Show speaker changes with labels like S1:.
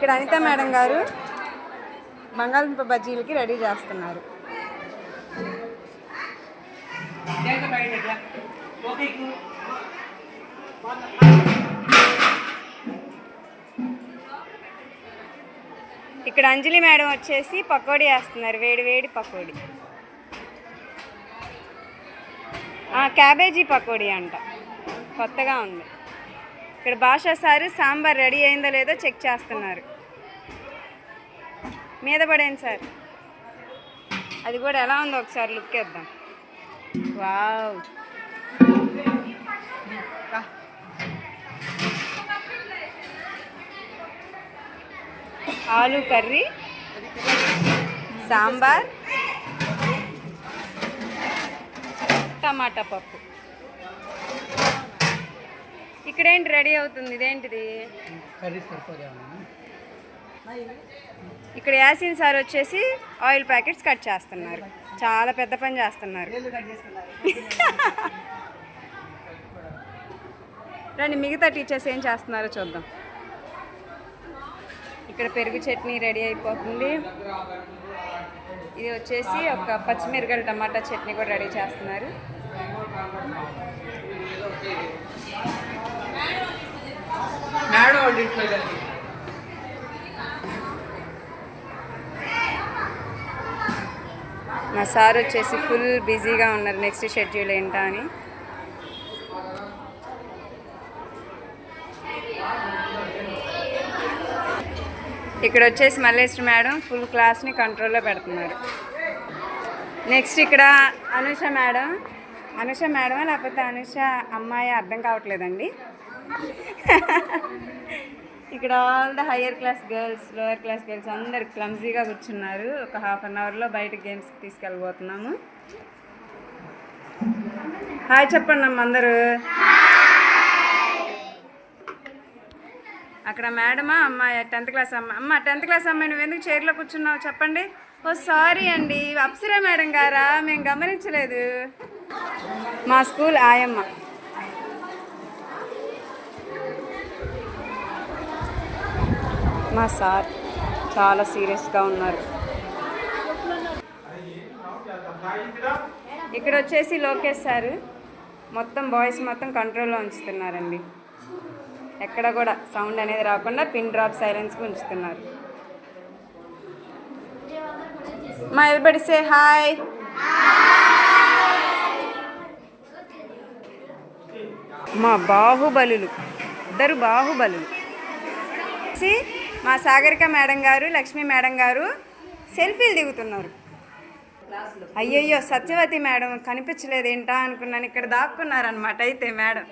S1: ఇక్కడ అనిత మేడం గారు బంగాళదుంప బజ్జీలకి రెడీ చేస్తున్నారు. ఇక్కడ అంజలి మేడం వచ్చేసి పకోడీ వేస్తున్నారు, వేడి వేడి పకోడీ. క్యాబేజీ పకోడీ అంట, కొత్తగా ఉంది. ఇక్కడ భాషా సారు సాంబార్ రెడీ అయిందో లేదో చెక్ చేస్తున్నారు. మీద పడేయండి సార్, అది కూడా ఎలా ఉందో ఒకసారి లుక్ వేద్దాం. వావ్, ఆలు కర్రీ, సాంబార్, టమాటా పప్పు. ఇక్కడేంటి రెడీ అవుతుంది, ఇదేంటిది? ఇక్కడ యాసిన్ సార్ వచ్చేసి ఆయిల్ ప్యాకెట్స్ కట్ చేస్తున్నారు. చాలా పెద్ద పని చేస్తున్నారు. రండి, మిగతా టీచర్స్ ఏం చేస్తున్నారో చూద్దాం. ఇక్కడ పెరుగు చట్నీ రెడీ అయిపోతుంది. ఇది వచ్చేసి ఒక పచ్చిమిరపకాయల టమాటా చట్నీ కూడా రెడీ చేస్తున్నారు. మా సార్ వచ్చేసి ఫుల్ బిజీగా ఉన్నారు, నెక్స్ట్ షెడ్యూల్ ఏంటా అని. ఇక్కడ వచ్చేసి మల్లేశ్వరి మేడం ఫుల్ క్లాస్ని కంట్రోల్లో పెడుతున్నారు. నెక్స్ట్ ఇక్కడ అనుష మేడమా లేకపోతే అనుష అమ్మాయి అర్థం కావట్లేదండి. ఇక్కడ all the higher class girls, lower class girls అందరు క్లమ్జీగా కూర్చున్నారు. ఒక హాఫ్ అన్ అవర్లో బయటకు గేమ్స్కి తీసుకెళ్ళిపోతున్నాము. హాయ్ చెప్పండి అమ్మ అందరూ. అక్కడ మేడమా అమ్మాయి 10th క్లాస్ అమ్మ 10th క్లాస్ అమ్మాయి నువ్వు ఎందుకు చైర్లో కూర్చున్నావు చెప్పండి. ఓ సారీ అండి, అప్సరా మేడం గారా, మేము గమనించలేదు. మా స్కూల్ ఆయమ్మ. మా సార్ చాలా సీరియస్గా ఉన్నారు. ఇక్కడ వచ్చేసి లోకేష్ సార్ మొత్తం బాయ్స్ మొత్తం కంట్రోల్లో ఉంచుతున్నారండి. ఎక్కడ కూడా సౌండ్ అనేది రాకుండా పిన్ డ్రాప్ సైలెన్స్కి ఉంచుతున్నారు. మా ఎవరిబడి సే హాయ్. మా బాహుబలులు, ఇద్దరు బాహుబలులు. మా సాగరిక మేడం గారు, లక్ష్మీ మేడం గారు సెల్ఫీలు దిగుతున్నారు. అయ్యయ్యో సత్యవతి మేడం కనిపించలేదు ఏంటా అనుకున్నాను, ఇక్కడ దాక్కున్నారనమాట అయితే మేడం.